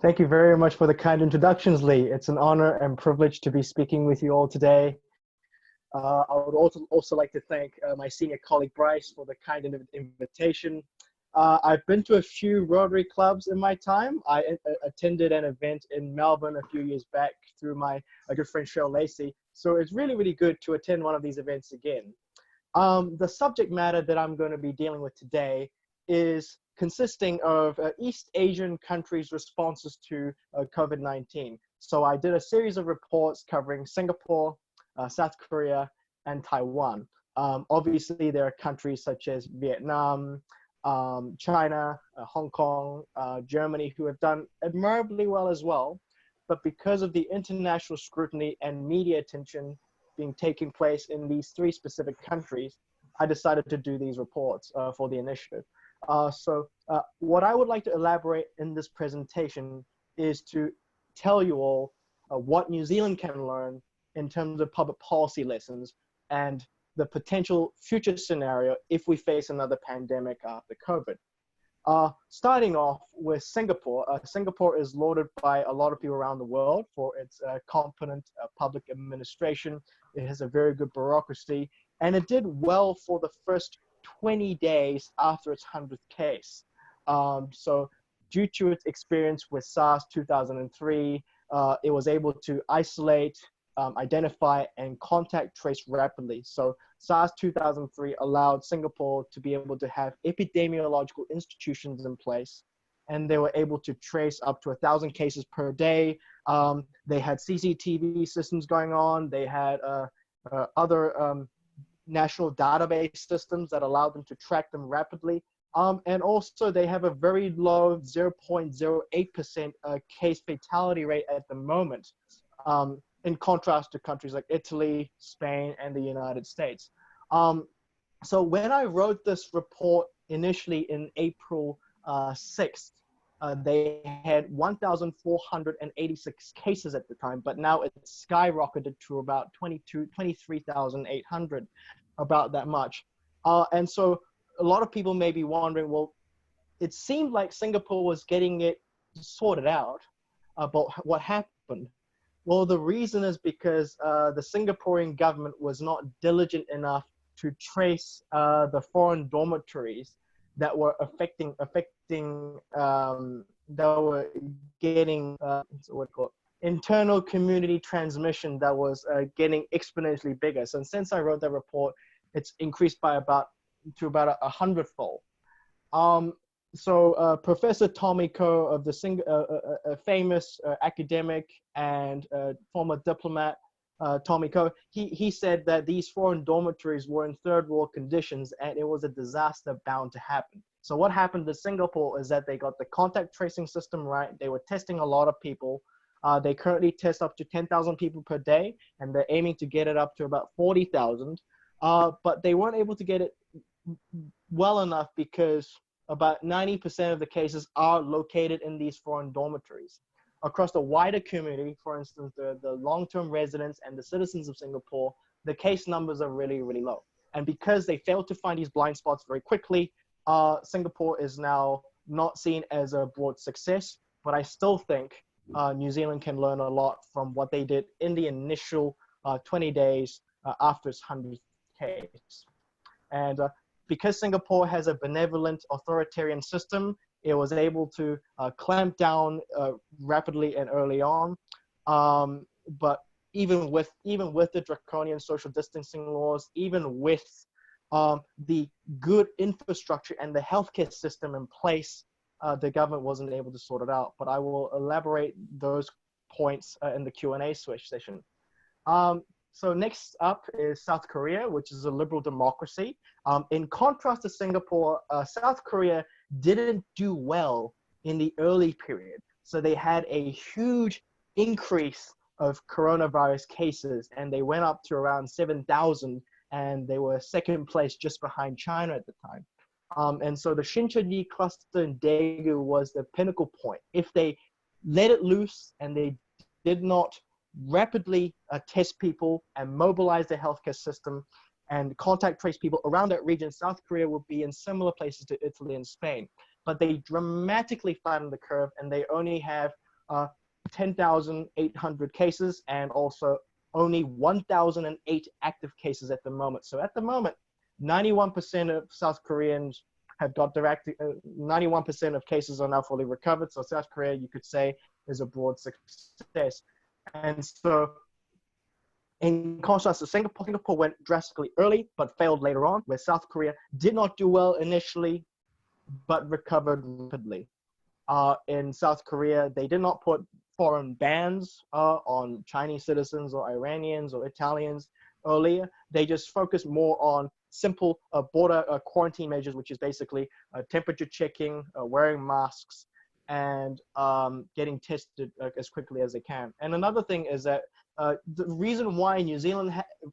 Thank you very much for the kind introductions, Lee. It's an honor and privilege to be speaking with you all today. I would also like to thank my senior colleague, Bryce, for the kind invitation. I've been to a few Rotary clubs in my time. I attended an event in Melbourne a few years back through my good friend Cheryl Lacey. So it's really, really good to attend one of these events again. The subject matter that I'm going to be dealing with today is consisting of East Asian countries' responses to COVID-19. So I did a series of reports covering Singapore, South Korea, and Taiwan. Obviously, there are countries such as Vietnam, China, Hong Kong, Germany, who have done admirably well as well. But because of the international scrutiny and media attention being taking place in these three specific countries, I decided to do these reports for the initiative. What I would like to elaborate in this presentation is to tell you all what New Zealand can learn in terms of public policy lessons and the potential future scenario if we face another pandemic after COVID. Starting off with Singapore. Singapore is lauded by a lot of people around the world for its competent public administration. It has a very good bureaucracy, and it did well for the first 20 days after its 100th case. So due to its experience with SARS 2003, it was able to isolate, identify, and contact trace rapidly. So SARS 2003 allowed Singapore to be able to have epidemiological institutions in place, and they were able to trace up to 1,000 cases per day. They had CCTV systems going on. They had other national database systems that allowed them to track them rapidly. And also they have a very low 0.08% case fatality rate at the moment, in contrast to countries like Italy, Spain, and the United States. So when I wrote this report initially in April 6th, they had 1,486 cases at the time, but now it's skyrocketed to about 23,800, about that much. And so a lot of people may be wondering, well, it seemed like Singapore was getting it sorted out, but what happened? Well, the reason is because the Singaporean government was not diligent enough to trace the foreign dormitories that were that were getting internal community transmission that was getting exponentially bigger. So since I wrote that report, it's increased by about 100-fold. Professor Tommy Koh of a famous academic and former diplomat, Tommy Koh, he said that these foreign dormitories were in third world conditions and it was a disaster bound to happen. So what happened to Singapore is that they got the contact tracing system right. They were testing a lot of people. They currently test up to 10,000 people per day, and they're aiming to get it up to about 40,000. But they weren't able to get it well enough because about 90% of the cases are located in these foreign dormitories. Across the wider community, for instance, the long-term residents and the citizens of Singapore, the case numbers are really, really low. And because they failed to find these blind spots very quickly, Singapore is now not seen as a broad success, but I still think New Zealand can learn a lot from what they did in the initial 20 days after its 100th case. And because Singapore has a benevolent authoritarian system, it was able to clamp down rapidly and early on. But even with the draconian social distancing laws, even with the good infrastructure and the healthcare system in place, the government wasn't able to sort it out. But I will elaborate those points in the Q&A session. So next up is South Korea, which is a liberal democracy. In contrast to Singapore, South Korea didn't do well in the early period. So they had a huge increase of coronavirus cases, and they went up to around 7,000, and they were second place just behind China at the time. And so the Shincheonji cluster in Daegu was the pinnacle point. If they let it loose and they did not rapidly test people and mobilize the healthcare system and contact trace people around that region, South Korea would be in similar places to Italy and Spain. But they dramatically flattened the curve, and they only have 10,800 cases and also only 1,008 active cases at the moment. So at the moment, 91% of South Koreans have got 91% of cases are now fully recovered. So South Korea, you could say, is a broad success. And so in contrast to Singapore, Singapore went drastically early but failed later on, where South Korea did not do well initially but recovered rapidly. In South Korea, they did not put foreign bans on Chinese citizens or Iranians or Italians earlier. They just focused more on simple border quarantine measures, which is basically temperature checking, wearing masks, and getting tested as quickly as they can. And another thing is that the reason why New Zealand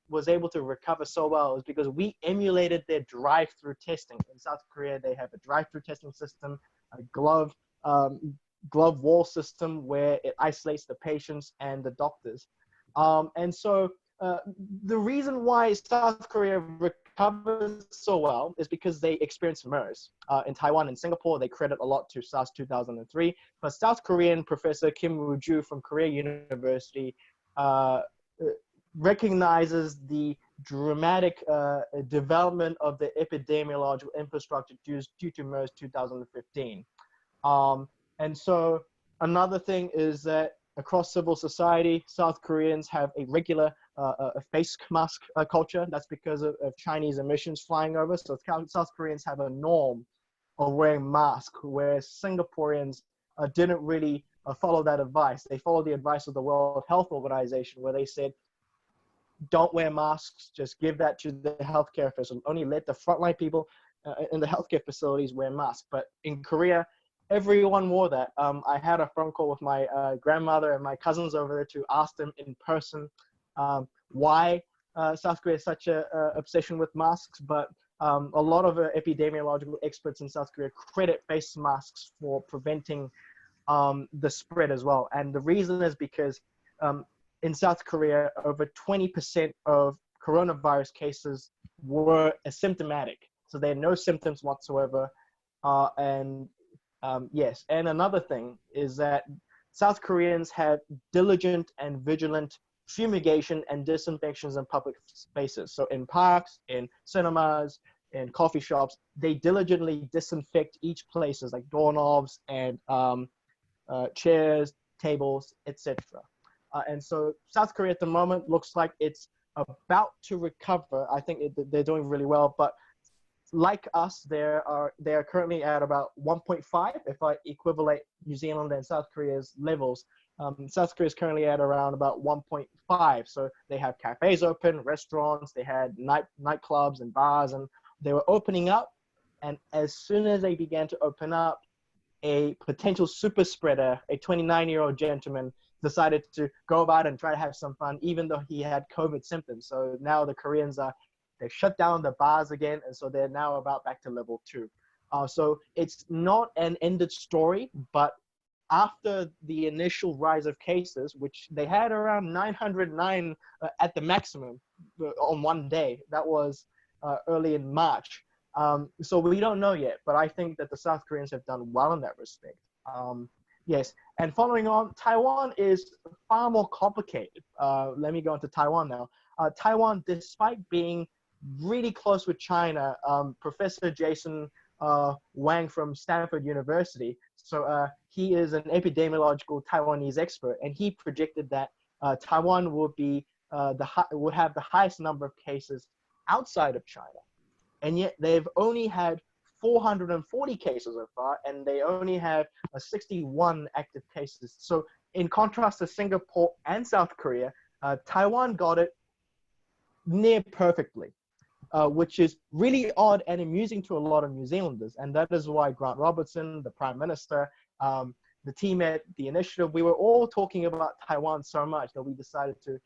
was able to recover so well is because we emulated their drive-through testing. In South Korea, they have a drive-through testing system, a glove wall system where it isolates the patients and the doctors. And so the reason why South Korea recovered so well is because they experienced MERS. In Taiwan and Singapore, they credit a lot to SARS 2003. But South Korean professor Kim Woo-ju from Korea University recognizes the dramatic development of the epidemiological infrastructure due to MERS 2015. And so another thing is that across civil society, South Koreans have a regular a face mask culture. That's because of Chinese emissions flying over. So South Koreans have a norm of wearing masks, whereas Singaporeans didn't really follow that advice. They followed the advice of the World Health Organization, where they said, don't wear masks, just give that to the healthcare officials. Only let the frontline people in the healthcare facilities wear masks. But in Korea, everyone wore that. I had a phone call with my grandmother and my cousins over there to ask them in person why South Korea is such a obsession with masks. But a lot of epidemiological experts in South Korea credit face masks for preventing the spread as well. And the reason is because in South Korea, over 20% of coronavirus cases were asymptomatic. So they had no symptoms whatsoever. Yes, and another thing is that South Koreans have diligent and vigilant fumigation and disinfections in public spaces. So in parks, in cinemas, in coffee shops, they diligently disinfect each places like doorknobs and chairs, tables, etc. And so South Korea at the moment looks like it's about to recover. I think they're doing really well, but like us, they are currently at about 1.5. If I equivalent New Zealand and South Korea's levels, South Korea is currently at around about 1.5. So they have cafes open, restaurants, they had nightclubs and bars, and they were opening up. And as soon as they began to open up, a potential super spreader, a 29-year-old gentleman, decided to go about and try to have some fun, even though he had COVID symptoms. So now the Koreans they've shut down the bars again, and so they're now about back to level 2. So it's not an ended story, but after the initial rise of cases, which they had around 909 at the maximum on one day, that was early in March. So we don't know yet, but I think that the South Koreans have done well in that respect. Yes, and following on, Taiwan is far more complicated. Let me go into Taiwan now. Taiwan, despite being really close with China, Professor Jason Wang from Stanford University, so he is an epidemiological Taiwanese expert, and he predicted that Taiwan would have the highest number of cases outside of China. And yet they've only had 440 cases so far, and they only have 61 active cases. So in contrast to Singapore and South Korea, Taiwan got it near perfectly, which is really odd and amusing to a lot of New Zealanders. And that is why Grant Robertson, the Prime Minister, the team at the initiative, we were all talking about Taiwan so much that we decided to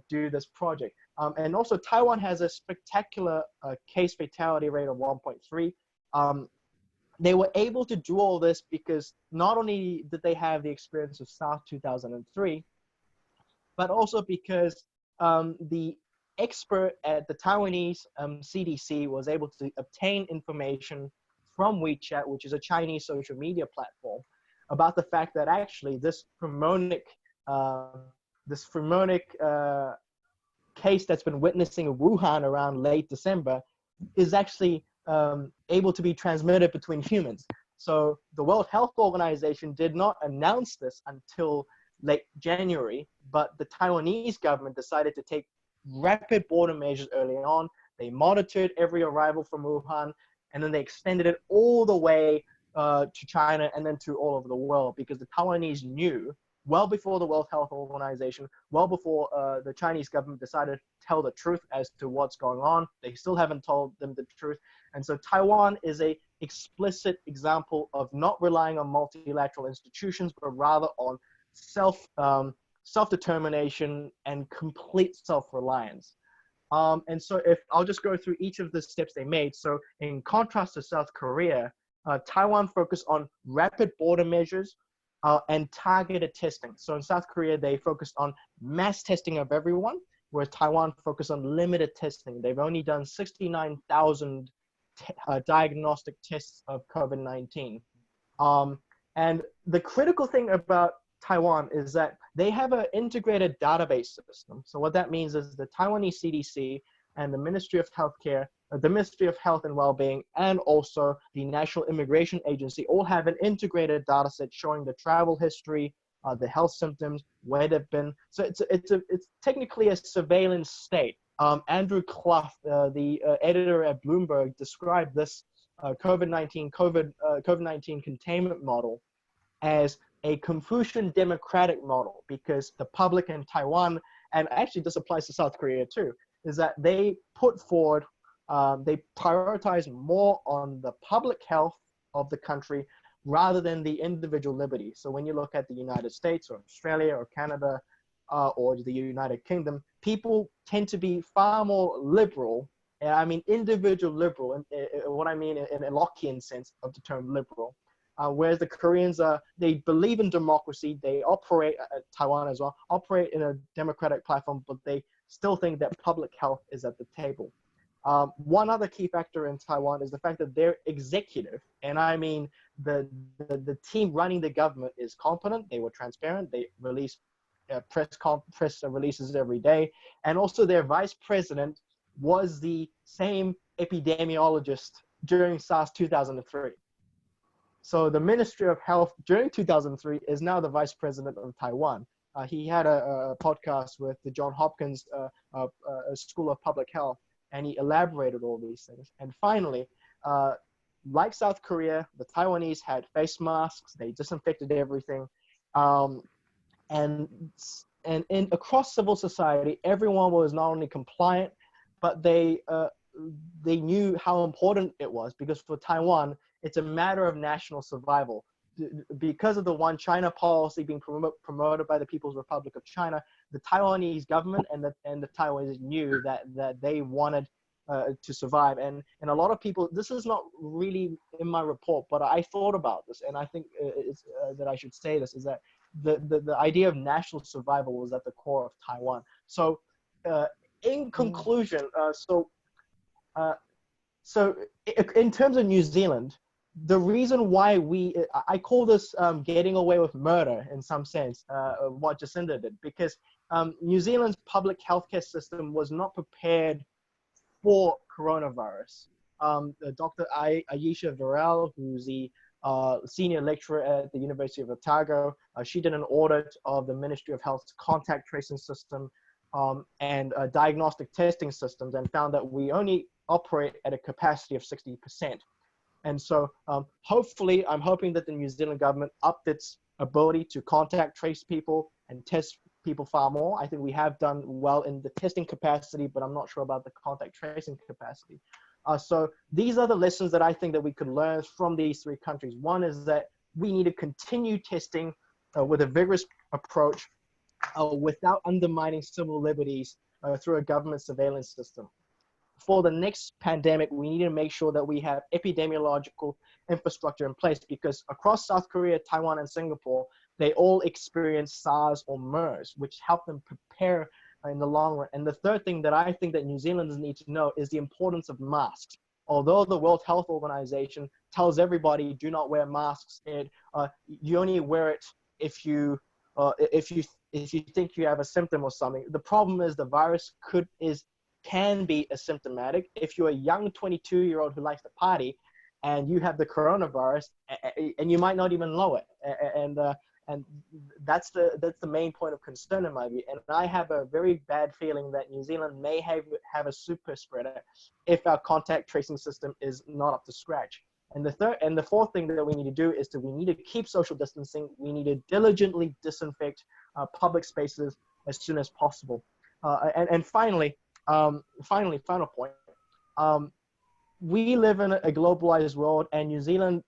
do this project. And also Taiwan has a spectacular case fatality rate of 1.3. They were able to do all this because not only did they have the experience of SARS 2003, but also because the expert at the Taiwanese CDC was able to obtain information from WeChat, which is a Chinese social media platform, about the fact that actually this pneumonic case that's been witnessing in Wuhan around late December is actually able to be transmitted between humans. So the World Health Organization did not announce this until late January, but the Taiwanese government decided to take rapid border measures early on. They monitored every arrival from Wuhan, and then they extended it all the way to China and then to all over the world, because the Taiwanese knew well before the World Health Organization, well before the Chinese government decided to tell the truth as to what's going on. They still haven't told them the truth. And so Taiwan is a explicit example of not relying on multilateral institutions, but rather on self-determination and complete self-reliance. And so if I'll just go through each of the steps they made. So in contrast to South Korea, Taiwan focused on rapid border measures and targeted testing. So in South Korea, they focused on mass testing of everyone, whereas Taiwan focused on limited testing. They've only done 69,000 diagnostic tests of COVID-19. And the critical thing about Taiwan is that they have an integrated database system. So what that means is the Taiwanese CDC and the Ministry of Healthcare, the Ministry of Health and Wellbeing, and also the National Immigration Agency all have an integrated data set showing the travel history, the health symptoms, where they've been. So it's technically a surveillance state. Andrew Clough, the editor at Bloomberg, described this COVID-19 containment model as a Confucian democratic model, because the public in Taiwan, and actually this applies to South Korea too, is that they put forward, they prioritize more on the public health of the country rather than the individual liberty. So when you look at the United States or Australia or Canada or the United Kingdom, people tend to be far more liberal. And I mean individual liberal, and what I mean in a Lockean sense of the term liberal. Whereas the Koreans, they believe in democracy, they operate, Taiwan as well, operate in a democratic platform, but they still think that public health is at the table. One other key factor in Taiwan is the fact that their executive, and I mean the team running the government, is competent, they were transparent, they release press releases every day, and also their vice president was the same epidemiologist during SARS 2003. So the Ministry of Health during 2003 is now the vice president of Taiwan. He had a podcast with the Johns Hopkins School of Public Health, and he elaborated all these things. And finally, like South Korea, the Taiwanese had face masks, they disinfected everything. And across civil society, everyone was not only compliant, but they knew how important it was, because for Taiwan, it's a matter of national survival. Because of the One China policy being promoted by the People's Republic of China, the Taiwanese government and the Taiwanese knew that they wanted to survive. And a lot of people, this is not really in my report, but I thought about this, and I think it's, that I should say this, is that the idea of national survival was at the core of Taiwan. So in conclusion, so in terms of New Zealand, the reason why I call this getting away with murder in some sense, what Jacinda did, because New Zealand's public healthcare system was not prepared for coronavirus. Dr. Ayesha Varel, who's the senior lecturer at the University of Otago, she did an audit of the Ministry of Health's contact tracing system and diagnostic testing systems, and found that we only operate at a capacity of 60%. And so hopefully, I'm hoping that the New Zealand government upped its ability to contact trace people and test people far more. I think we have done well in the testing capacity, but I'm not sure about the contact tracing capacity. So these are the lessons that I think that we could learn from these three countries. One is that we need to continue testing with a vigorous approach without undermining civil liberties through a government surveillance system. For the next pandemic, we need to make sure that we have epidemiological infrastructure in place, because across South Korea, Taiwan, and Singapore, they all experienced SARS or MERS, which helped them prepare in the long run. And the third thing that I think that New Zealanders need to know is the importance of masks. Although the World Health Organization tells everybody do not wear masks. You only wear it if you think you have a symptom or something. The problem is the virus can be asymptomatic. If you're a young 22-year-old who likes to party and you have the coronavirus, and you might not even know it, and that's the main point of concern in my view. And I have a very bad feeling that New Zealand may have a super spreader if our contact tracing system is not up to scratch. And the fourth thing that we need to do is we need to keep social distancing. We need to diligently disinfect public spaces as soon as possible. And finally, final point. We live in a globalized world, and New Zealand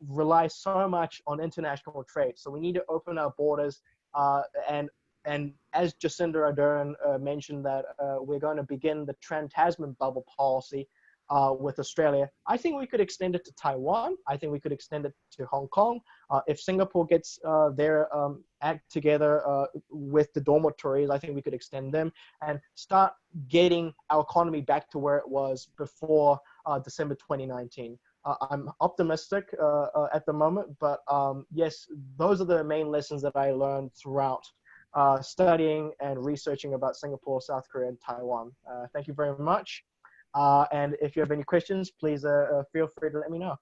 relies so much on international trade. So we need to open our borders. And as Jacinda Ardern mentioned, that we're going to begin the Trans-Tasman bubble policy with Australia. I think we could extend it to Taiwan. I think we could extend it to Hong Kong. If Singapore gets their act together with the dormitories, I think we could extend them and start getting our economy back to where it was before December 2019. I'm optimistic at the moment, but yes, those are the main lessons that I learned throughout studying and researching about Singapore, South Korea, and Taiwan. Thank you very much. And if you have any questions, please feel free to let me know.